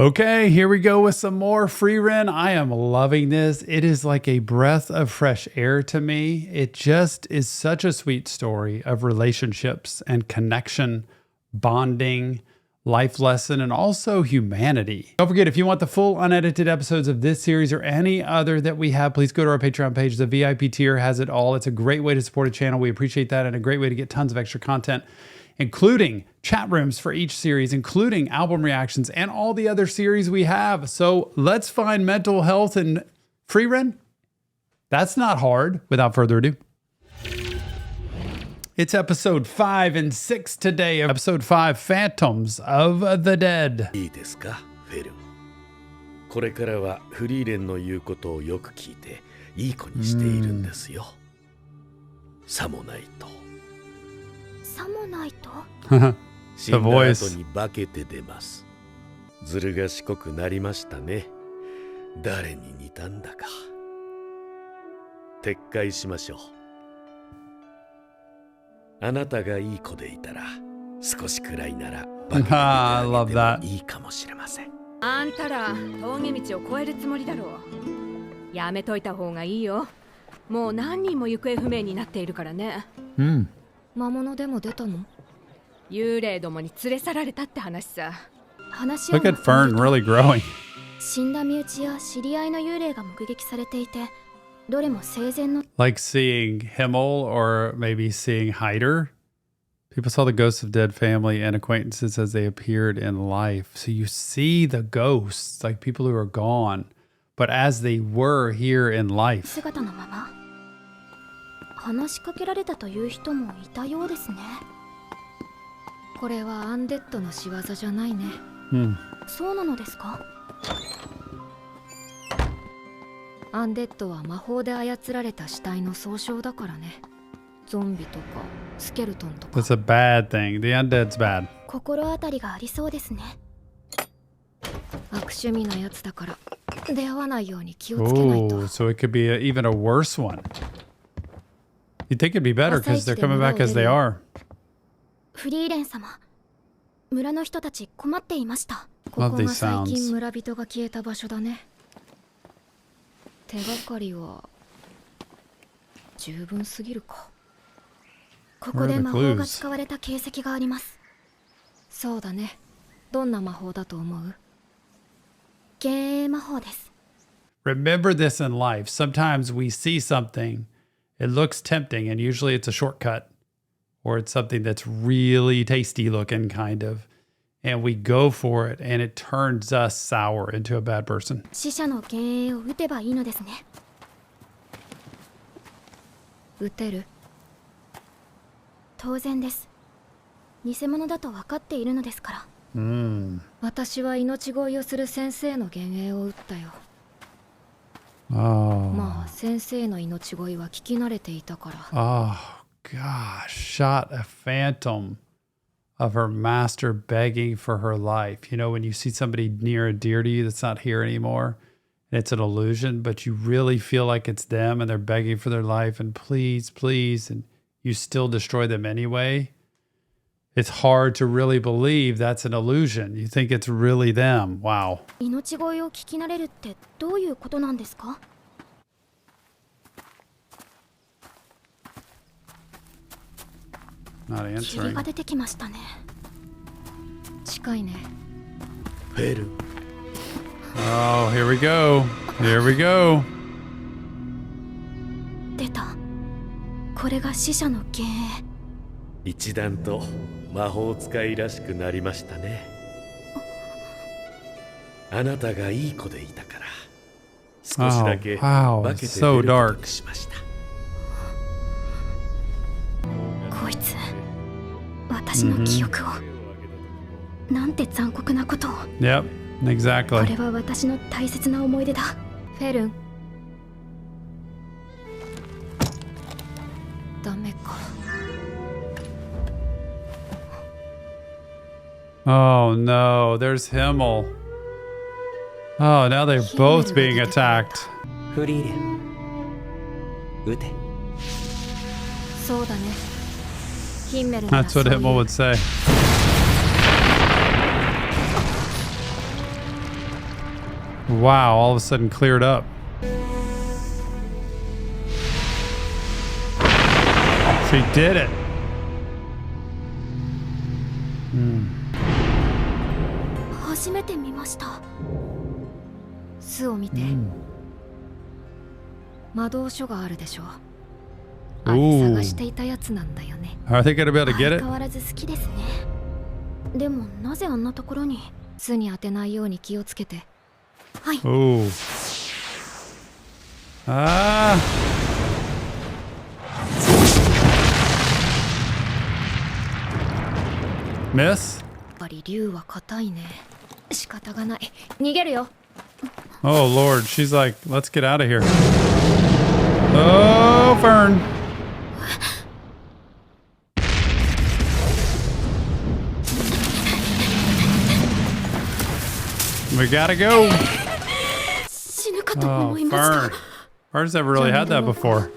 Okay, here we go with some more Frieren. I am loving this. It is like a breath of fresh air to me. It just is such a sweet story of relationships and connection, bonding, life lesson, and also humanity. Don't forget, if you want the full unedited episodes of this series or any other that we have, please go to our Patreon page. The VIP tier has it all. It's a great way to support a channel. We appreciate that, and a great way to get tons of extra content, including chat rooms for each series, including album reactions and all the other series we have. So let's find mental health in Frieren. That's not hard. Without further ado, it's episode 5 and 6 today. Episode 5, Phantoms of the Dead. いいですか、フェルン。これからはフリーレンの言うことをよく聞いていい子にしているんですよ。さもないと。さもないと。死んだ後に化けて出ます。ずる賢くなりましたね。誰に似たんだか。撤回しましょう。あなたがいい子でいたら、少しくらいなら化けてあげてもいいかもしれません。あんたら峠道を越えるつもりだろう。やめといた方がいいよ。もう何人も行方不明になっているからね。魔物でも出たの？幽霊どもに連れ去られたって話さ。話を Look at Fern really growing. 死んだ身内や知り合いの幽霊が目撃されていて、どれも生前の Like seeing Himmel or maybe seeing Hyder. People saw the ghosts of dead family and acquaintances as they appeared in life. So you see the ghosts, like people who are gone, but as they were here in life. 姿のまま話しかけられたという人もいたようですね。これはアンデッドの仕業じゃないね。そうなのですか？アンデッドは魔法で操られた死体の総称だからね。ゾンビとかスケルトンとか。That's a bad thing. The undead's bad. 心当たりがありそうですね。悪趣味なやつだから出会わないように気をつけないと。Oh, so it could be even a worse one. You'd think it'd be better because they're coming back as they are. フリーレン様、村の人たち困っていました。ここが最近村人が消えた場所だね。手がかりは十分すぎるか。ここで魔法が使われた形跡があります。そうだね。どんな魔法だと思う？幻影魔法です。Remember this in life. Sometimes we see something, it looks tempting, and usually it's a shortcut, or it's something that's really tasty looking, kind of, and we go for it, and it turns us sour into a bad person. 死者の幻影を撃てばいいのですね。撃てる？当然です。偽物だと分かっているのですから。私は命乞いをする先生の幻影を撃ったよ。まあ先生の命乞いは聞き慣れていたから。Oh gosh, shot a phantom of her master begging for her life. You know, when you see somebody near and dear to you that's not here anymore, and it's an illusion, but you really feel like it's them and they're begging for their life and please, please, and you still destroy them anyway. It's hard to really believe that's an illusion. You think it's really them. Wow. 命乞いを聞き慣れるってどういうことなんですか？Not answering. 霧が出てきましたね。近いね。フェル。Oh, here we go. Here we go. 出た。これが死者の幻影。一段と魔法使いらしくなりましたね。あなたがいい子でいたから少しだけ化けて出ることにしました。こいつ、私の記憶を、なんて残酷なことを。Yep, exactly. これは私の大切な思い出だ。フェルン。ダメか。Oh no, there's Himmel. Oh, now they're both being attacked. フリーレン、撃て。そうだね。ヒンメル That's what Himmel would say. Wow, all of a sudden cleared up. She did it. Hmm. 初めて見ました。巣を見て。魔導書があるでしょ。あれ探していたやつなんだよね。Are they gonna be able to get it? 相変わらず好きですね。でもなぜあんなところに巣に当てないように気をつけて。はい。Ooh. Ah. Miss? やっぱり竜は硬いね。仕方がない。逃げるよ。Oh Lord, she's like, let's get out of here. Oh, Fern. We gotta go. 死ぬかと Oh, 思いました。 Fern. Fern's never really had that before.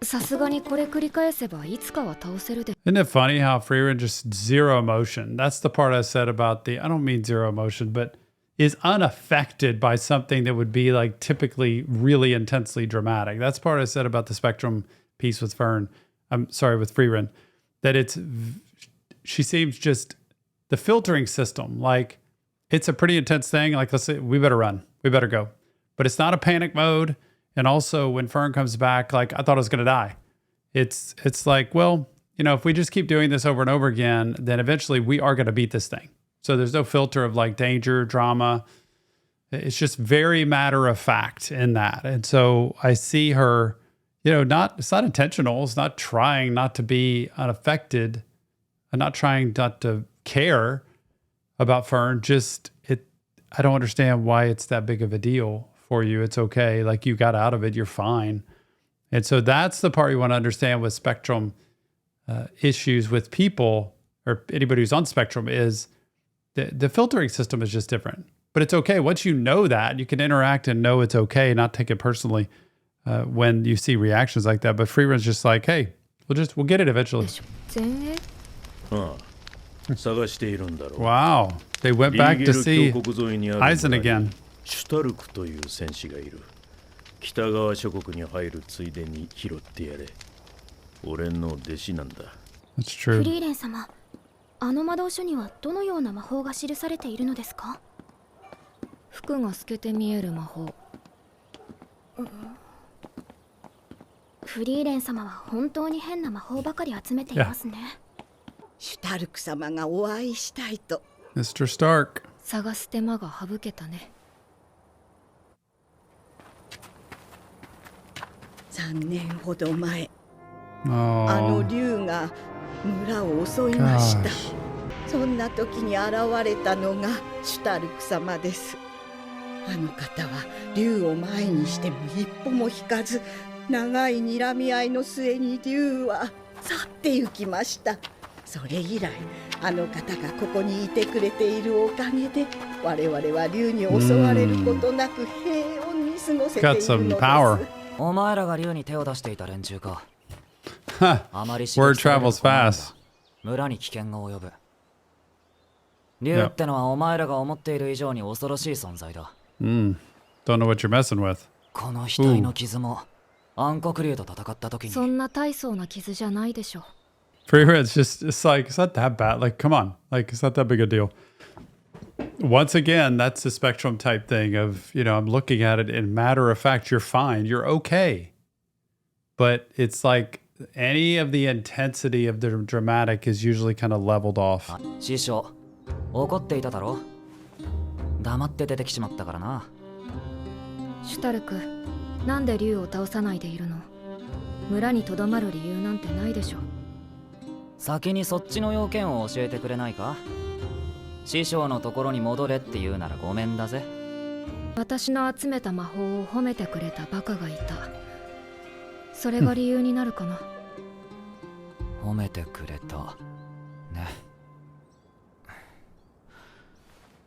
さすがにこれ繰り返せばいつかは倒せるで。 Isn't it funny how Frieren just zero emotion? That's the part I said about the, I don't mean zero emotion, but is unaffected by something that would be like typically really intensely dramatic. That's part I said about the spectrum piece with Fern. I'm sorry, with Frieren, that she seems just the filtering system. Like it's a pretty intense thing. Like let's say we better run, we better go, but it's not a panic mode. And also when Fern comes back, like I thought I was going to die. It's like, well, you know, if we just keep doing this over and over again, then eventually we are going to beat this thing. So there's no filter of like danger, drama. It's just very matter of fact in that. And so I see her, you know, it's not intentional. It's not trying not to be unaffected. I'm not trying not to care about Fern. I don't understand why it's that big of a deal for you. It's okay. Like you got out of it. You're fine. And so that's the part you want to understand with spectrum issues with people or anybody who's on spectrum is the filtering system is just different. But it's okay. Once you know that, you can interact and know it's okay, not take it personally when you see reactions like that. But Frieren's just like, hey, we'll get it eventually. Wow. They went back to see Eisen again. シュタルクという戦士がいる。北側諸国に入るついでに拾ってやれ。俺の弟子なんだ。That's true. フリーレン様、あの魔導書にはどのような魔法が記されているのですか？服が透けて見える魔法。フリーレン様は本当に変な魔法ばかり集めていますね。シュタルク様がお会いしたいと。Mr. Stark. 探す手間が省けたね。3年ほど前、 Oh. あの竜が村を襲いました。 Gosh. そんな時に現れたのがシュタルク様です。あの方は竜を前にしても一歩も引かず、長い睨み合いの末に竜は去って行きました。それ以来、あの方がここにいてくれているおかげで、我々は竜に襲われることなく平穏に過ごせているの Got です。 some power. お前らが竜に手を出していた連中か。 Huh. あまり Word travels fast. 村に危険が及ぶ。竜ってのはお前らが思っている以上に恐ろしい存在だ。Don't know what you're messing with. この額の傷も暗黒竜と戦った時に。そんな大層な傷じゃないでしょ。 Frieren, it's like, it's not that bad. Like, come on. Like, it's not that big a deal. Once again, that's the spectrum type thing of, you know, I'm looking at it in matter of fact, you're fine. You're okay. But it's like any of the intensity of the dramatic is usually kind of leveled off. 師匠、怒っていただろ。黙って出てきちまったからな。シュタルク、なんで竜を倒さないでいるの？村にとどまる理由なんてないでしょ。先にそっちの要件を教えてくれないか？師匠のところに戻れって言うならごめんだぜ。私の集めた魔法を褒めてくれたバカがいた。それが理由になるかな。褒めてくれたね。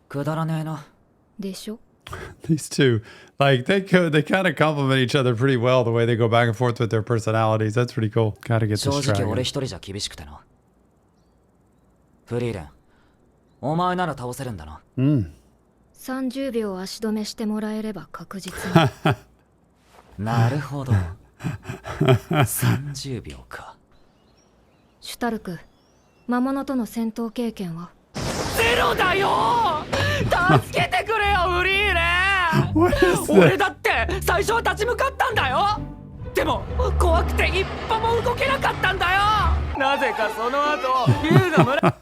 くだらねえな。でしょ？ These two, like they kind of complement each other pretty well the way they go back and forth with their personalities. That's pretty cool. Gotta get 正 this 直俺 dragon. 一人じゃ厳しくてな。フリーレン、お前なら倒せるんだな。30秒足止めしてもらえれば確実に。なるほど。30秒か。シュタルク、魔物との戦闘経験は？ゼロだよ。助けてくれよフリーレン。俺だって最初は立ち向かったんだよ。でも怖くて一歩も動けなかったんだよ。なぜかその後竜が村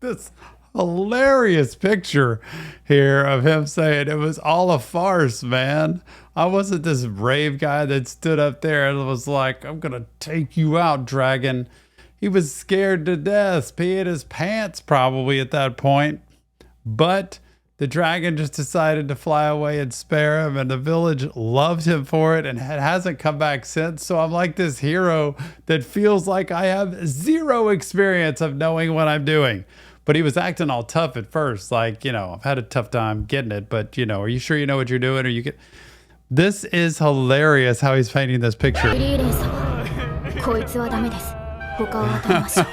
This hilarious picture here of him saying it was all a farce, man. I wasn't this brave guy that stood up there and was like, I'm gonna take you out, dragon. He was scared to death, peeing his pants probably at that point. But the dragon just decided to fly away and spare him, and the village loved him for it and hasn't come back since. So I'm like this hero that feels like I have zero experience of knowing what I'm doing. But he was acting all tough at first, like, I've had a tough time getting it, but, are you sure you know what you're doing? Or you get. This is hilarious how he's painting this picture. フリーレン様、こいつはダメです。他を当てましょう。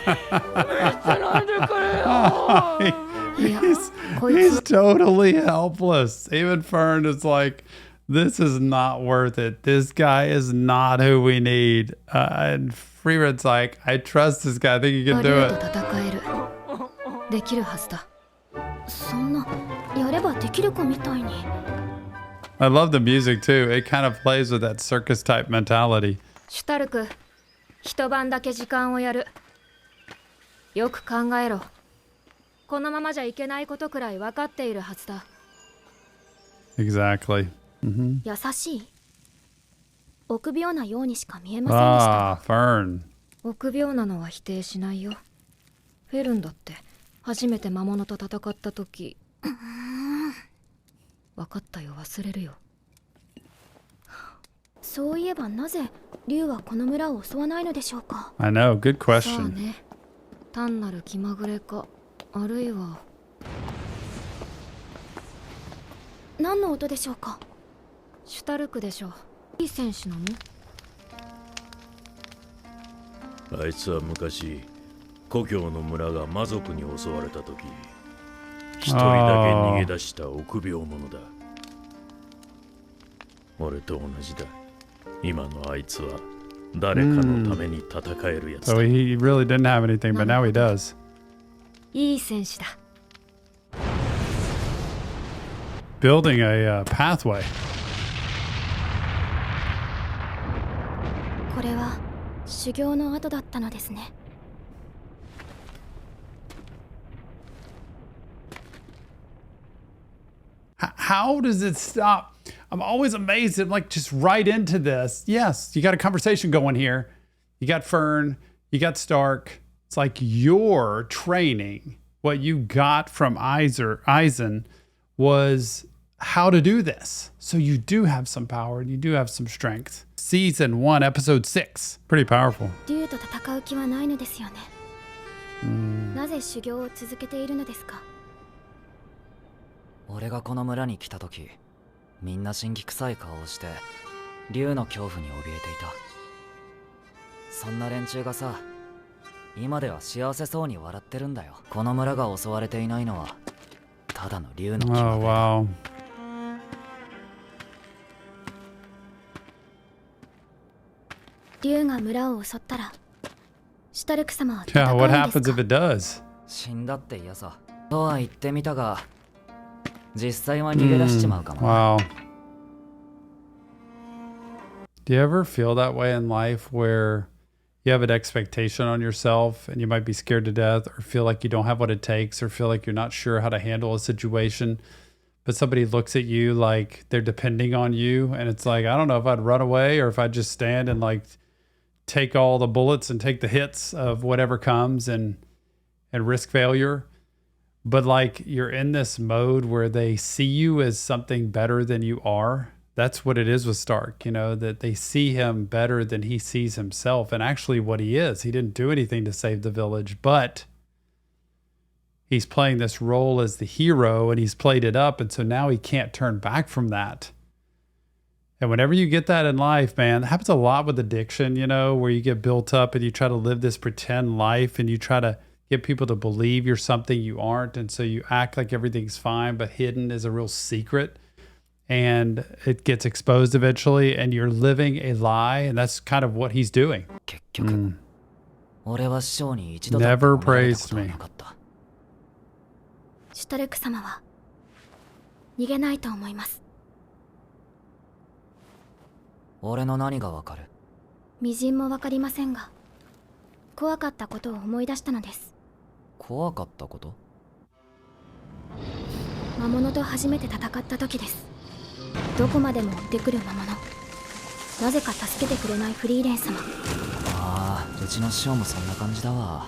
He's totally helpless. Even Fern is like, this is not worth it. This guy is not who we need. And Frieren's like, I trust this guy. I think he can do it. できるはずだ。そんな、やればできる子みたいに。I love the music too. It kind of plays with that circus type mentality. シュタルク、一晩だけ時間をやる。よく考えろ。このままじゃいけないことくらい分かっているはずだ。Exactly. 優しい。臆病なようにしか見えませんでした。Ah, Fern. 臆病なのは否定しないよ。フェルンだって初めて魔物と戦った時、分かったよ、忘れるよ。そういえばなぜ竜はこの村を襲わないのでしょうか。 I know, good さあ question. ね、単なる気まぐれか、あるいは何の音でしょうか。シュタルクでしょう。いい戦士なの？あいつは昔故郷の村が魔族に襲われた時、一人だけ逃げ出した臆病者だ。俺と同じだ。今のあいつは誰かのために戦えるやつだ。So he really didn't have anything, but now he does. いい戦士だ。Building a pathway. これは修行の後だったのですね。How does it stop? I'm always amazed at like just right into this. Yes, you got a conversation going here. You got Fern, you got Stark. It's like your training, what you got from Eisen was how to do this. So you do have some power and you do have some strength. Season 1, episode 6. Pretty powerful. 竜と戦う気はないのですよね。なぜ修行を続けているのですか。俺がこの村に来た時、みんな神気臭い顔をして竜の恐怖に怯えていた。そんな連中がさ、今では幸せそうに笑ってるんだよ。この村が襲われていないのはただの竜の気まぐれだ。Oh, wow. 竜が村を襲ったら、シュタルク様は戦 Yeah, うん what です happens か。 if it does? 死んだって嫌さ。とは言ってみたが、実際は逃げ出しちまうかも。Wow. Do you ever feel that way in life where you have an expectation on yourself and you might be scared to death or feel like you don't have what it takes or feel like you're not sure how to handle a situation, but somebody looks at you like they're depending on you and it's like, I don't know if I'd run away or if I'd just stand and like take all the bullets and take the hits of whatever comes and risk failure. But like you're in this mode where they see you as something better than you are. That's what it is with Stark, that they see him better than he sees himself. And actually what he is, he didn't do anything to save the village, but he's playing this role as the hero and he's played it up. And so now he can't turn back from that. And whenever you get that in life, man, that happens a lot with addiction, where you get built up and you try to live this pretend life and you try to get people to believe you're something you aren't. And so you act like everything's fine, but hidden is a real secret. And it gets exposed eventually, and you're living a lie. And that's kind of what he's doing. Never praised me. シュタルク様は逃げないと思います。俺の何がわかる？微塵もわかりませんが、怖かったことを思い出したのです。怖かったこと？魔物と初めて戦った時です。どこまでも追ってくる魔物。なぜか助けてくれないフリーレン様。ああ、うちの師匠もそんな感じだわ。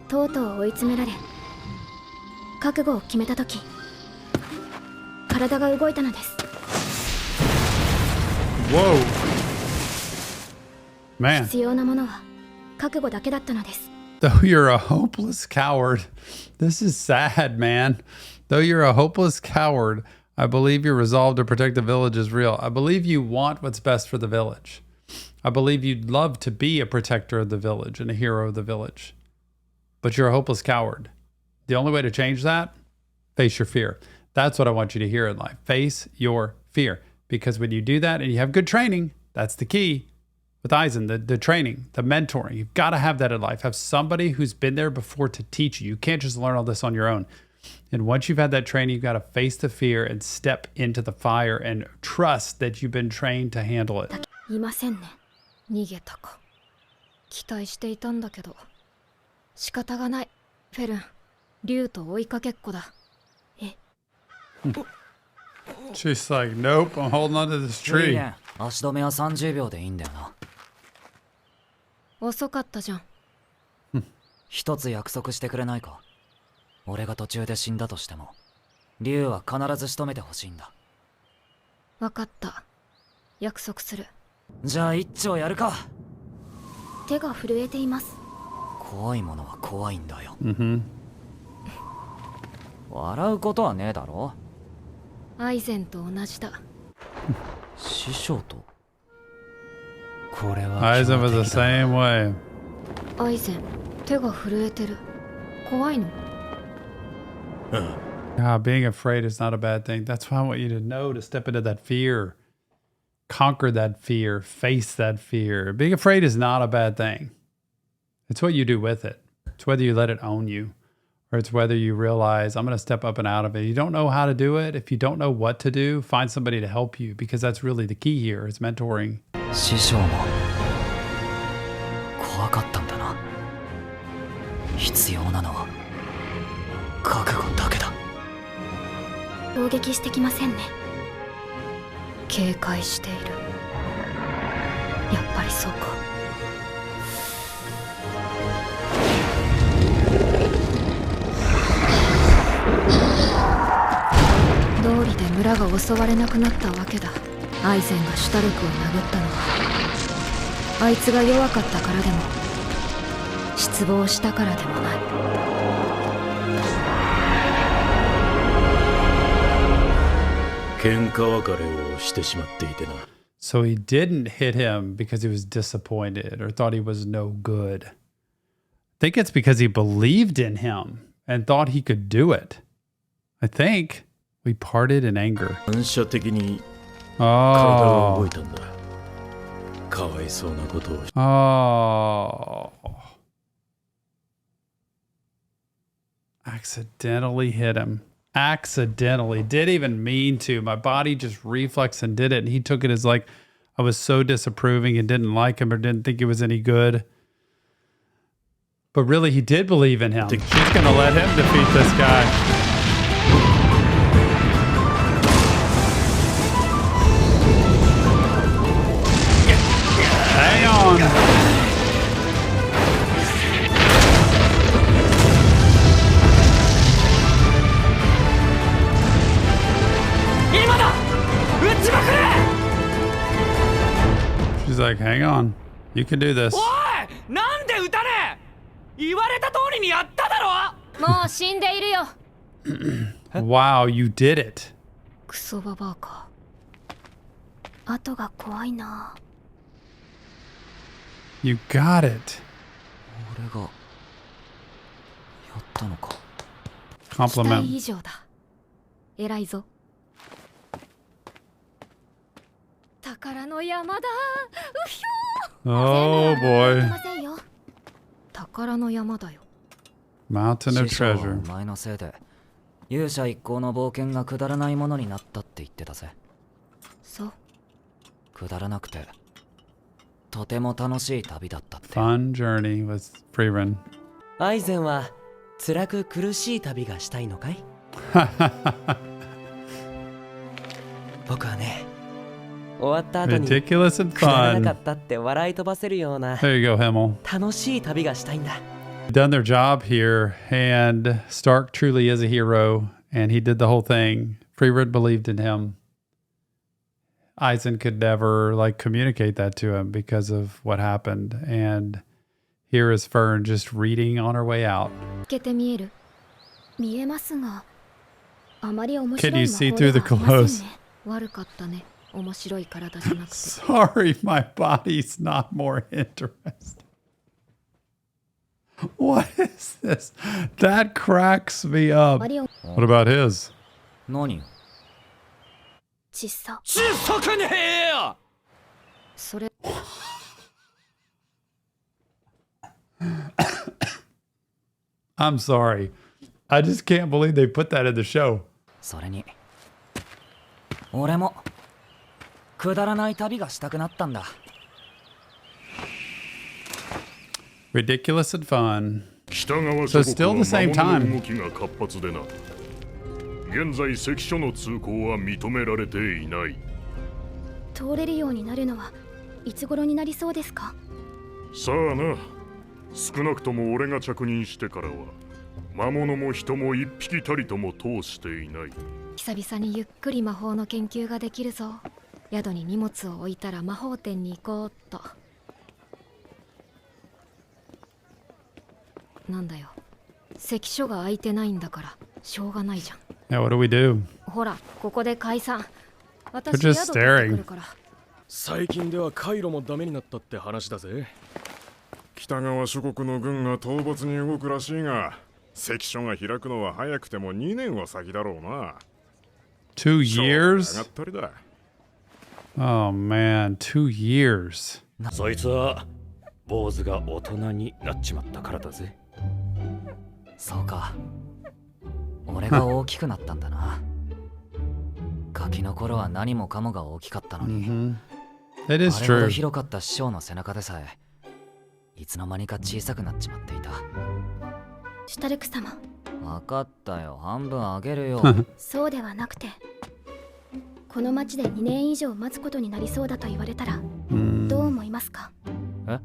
とうとう追い詰められ、覚悟を決めた時、体が動いたのです。Whoa. Man. 必要なものは覚悟だけだったのです。Though you're a hopeless coward, this is sad, man. Though you're a hopeless coward, I believe your resolve to protect the village is real. I believe you want what's best for the village. I believe you'd love to be a protector of the village and a hero of the village. But you're a hopeless coward. The only way to change that, face your fear. That's what I want you to hear in life. Face your fear. Because when you do that and you have good training, that's the key. With Eisen, the training, the mentoring, you've got to have that in life. Have somebody who's been there before to teach you. You can't just learn all this on your own. And once you've had that training, you've got to face the fear and step into the fire and trust that you've been trained to handle it. いませんね。逃げたか。期待していたんだけど。仕方がない。フェルン、竜と追いかけっこだ。え。She's like, nope, I'm holding on to this tree. 足止めは30秒でいいんだよな。遅かったじゃん。一つ約束してくれないか？俺が途中で死んだとしても、竜は必ず仕留めてほしいんだ。わかった。約束する。じゃあ一丁やるか。手が震えています。怖いものは怖いんだよ。Mm-hmm. 笑うことはねえだろ。アイゼンと同じだ。師匠と？これは Eisen was the same way. アイゼン、手が震えてる。怖いの？Being afraid is not a bad thing. That's why I want you to know to step into that fear. Conquer that fear. Face that fear. Being afraid is not a bad thing. It's what you do with it. It's whether you let it own you or it's whether you realize I'm going to step up and out of it. You don't know how to do it. If you don't know what to do, find somebody to help you because that's really the key here is mentoring. 師匠も怖かったんだな。必要なのは覚悟だけだ。攻撃してきませんね。警戒している。やっぱりそうか。道理で村が襲われなくなったわけだ。アイゼンがシュタルクを殴ったのはあいつが弱かったからでも失望したからでもない。喧嘩別れをしてしまっていてな。So he didn't hit him because he was disappointed or thought he was no good. I think it's because he believed in him and thought he could do it. I think we parted in anger. 反射的に体が動いたんだ。かわいそうなことを。Accidentally hit him. Accidentally. Didn't even mean to. My body just reflexed and did it. And he took it as like I was so disapproving and didn't like him or didn't think it was any good. But really, he did believe in him. She's going to let him defeat this guy. Hang on. She's like, hang on. You can do this. おい！なんで撃たねえ！言われた通りにやっただろ！もう死んでいるよ。Wow, you did it. クソババアか。後が怖いな。You got it. 俺がったのか。期待 Compliment. 以上だ。偉いぞ。宝の山だ。うひょ Oh ー。 boy. ませんよ。宝の山だよ。 Mountain of 師匠は treasure. お前のせいで勇者一行の冒険がくだらないものになったって言ってたぜ。そう。くだらなくてとても楽しい旅だったって。 Fun journey with Frieren. アイゼンは辛く苦しい旅がしたいのかい？僕はね、終わった後に Ridiculous and くだらな fun. かったって笑い飛ばせるような There you go, Himmel. 楽しい旅がしたいんだ。Done their job here, and Stark truly is a hero, and he did the whole thing. Frieren believed in him. Eisen could never communicate that to him because of what happened, and here is Fern just reading on her way out. 透けて見える。見えますが、あまり面 Can 白 you い see 魔 through 法 the ではありません clothes? ね。悪かったね。面白い体じゃなくて。 Sorry, my body's not more interested. What is this? That cracks me あ up. まり What about his? 何？小さ。小さくねえよ。それ I'm sorry. I just can't believe they put that in the show. それに俺もくだらない旅がしたくなったんだ。 Ridiculous and fun. 北側 So 諸 still 国 the same は魔 time. 物の動きが活発でな。現在関所の通行は認められていない。通れるようになるのはいつ頃になりそうですか？さあな、少なくとも俺が着任してからは魔物も人も一匹たりとも通していない。久々にゆっくり魔法の研究ができるぞ。宿に荷物を置いたら魔法店に行こうっと。なんだよ。関所が開いてないんだからしょうがないじゃん。 Yeah, what do we do? ほら、ここで解散。 They're 私 just 宿取ってくる staring. から。最近では回路もダメになったって話だぜ。北側諸国の軍が討伐に動くらしいが、関所が開くのは早くても2年は先だろうな。 2上 years? がったりだ。 Oh man, 2 years. そいつは坊主が大人になっちまったからだぜ。そうか。俺が大きくなったんだな。ガキの頃は何もかもが大きかったのに、 Mm-hmm. It is あれほど true. 広かった師匠の背中でさえいつの間にか小さくなっちまっていた。シュタルク様、分かったよ、半分あげるよ。そうではなくて、この町で2年以上待つことになりそうだと言われたら Mm. どう思いますか？え、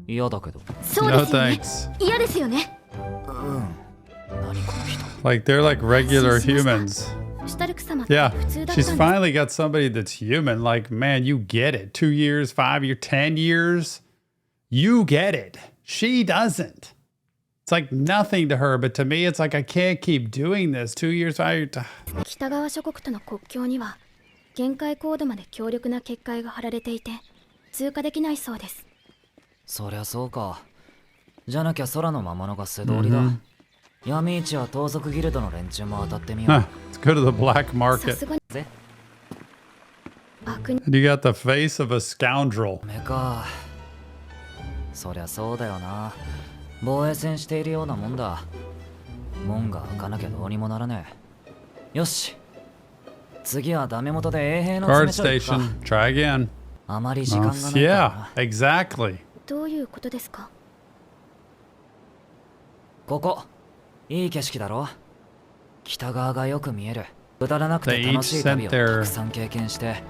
嫌だけど。そう No ですよね。 thanks. 嫌ですよね。何この人。 Like they're like regular humans. シュタルク様って Yeah, 普通だった she's んです。 finally got somebody that's human. Like, man, you get it. 2 years, 5 years, 10 years. You get it. She doesn't. It's like nothing to her, but to me, it's like I can't keep doing this. 2 years, 5 years. 北側諸国との国境には限界高度まで強力な結界が張られていて通過できないそうです。そりゃそうか。じゃなきゃ空の魔物が素通りだ。闇市は盗賊ギルドの連中も当たってみよ Huh, う。 let's go to the black さ market. すがにぜ悪人 And you got the face of a scoundrel. 目か。そりゃそうだよな。防衛戦しているようなもんだ。門が開かなきゃどうにもならねえ。よし。次はダメ元で衛兵の Guard 詰め所行く station. Try again. か。あまり時間が Oh, ないから yeah, な。 exactly. どういうことですか？ここ、いい景色だろ。北側がよく見える。くだらなくて They 楽し each い旅を sent their たくさん経験して、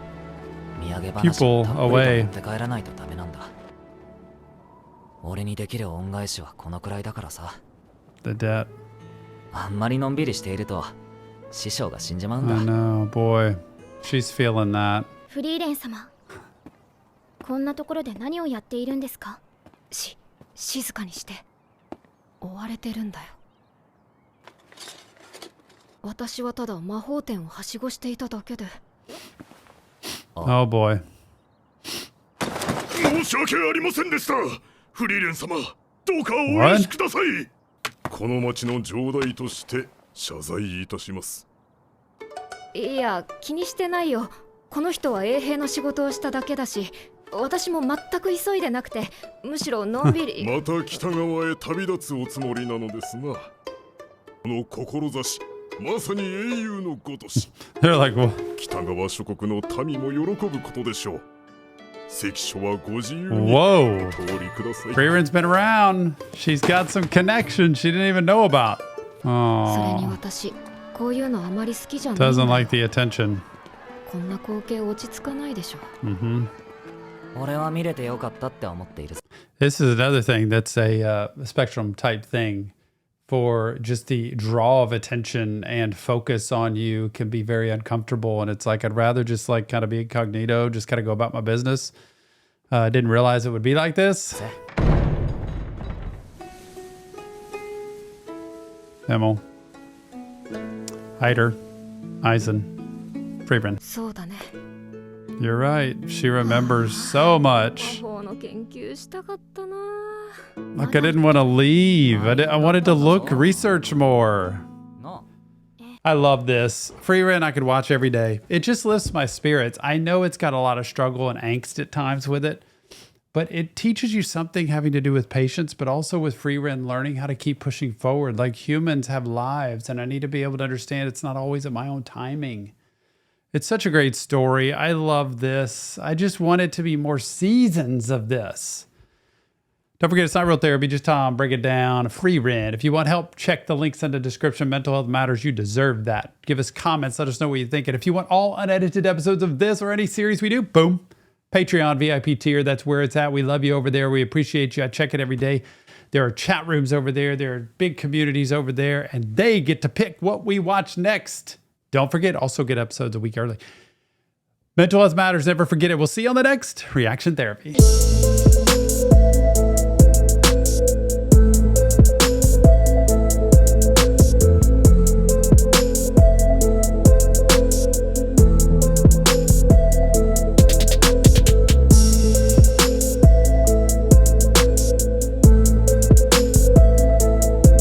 土産話を people たっぷりと away. 持って帰らないとダメなんだ。俺にできる恩返しはこのくらいだからさ。 The debt. あんまりのんびりしていると師匠が死んじまうん I だ。 know, boy. She's feeling that. フリーレン様、こんなところで何をやっているんですか？静かにして。追われてるんだよ。私はただ魔法店をはしごしていただけで。 Oh boy. 申し訳ありませんでした。フリーレン様、どうかお許しください。この町の城代として謝罪いたします。いや、気にしてないよ。この人は衛兵の仕事をしただけだし、私も全く急いでなくて、むしろのんびり。また北側へ旅立つおつもりなのですが、この志、まさに英雄のごとし。They're like, well, 北側諸国の民も喜ぶことでしょう。関所はご自由に whoa. お通りください。 Frieren's been around. She's got some connections she didn't even know about. それに Oh, 私、こういうのあまり好きじゃない。 doesn't like the attention. こんな光景落ち着かないでしょ。Mm-hmm. 俺は見れてよかったって思っている。 This is another thing that's a spectrum type thing for just the draw of attention and focus on you can be very uncomfortable. And it's like, I'd rather just like kind of be incognito, just kind of go about my business. I didn't realize it would be like this. Emil, Heider, Eisen, Frieren. そうだね。 You're right. She remembers so much. 魔法の研究したかったな。 Like I didn't want to leave. I wanted to research more. No. I love this. Frieren I could watch every day. It just lifts my spirits. I know it's got a lot of struggle and angst at times with it, but it teaches you something having to do with patience, but also with Frieren learning how to keep pushing forward. Like humans have lives, and I need to be able to understand it's not always at my own timing. It's such a great story. I love this. I just want it to be more seasons of this. Don't forget, it's not real therapy, just Tom. Break it down. Frieren. If you want help, check the links in the description. Mental health matters. You deserve that. Give us comments. Let us know what you think. And if you want all unedited episodes of this or any series we do, boom. Patreon, VIP tier. That's where it's at. We love you over there. We appreciate you. I check it every day. There are chat rooms over there. There are big communities over there. And they get to pick what we watch next. Don't forget, also get episodes a week early. Mental health matters. Never forget it. We'll see you on the next Reaction Therapy.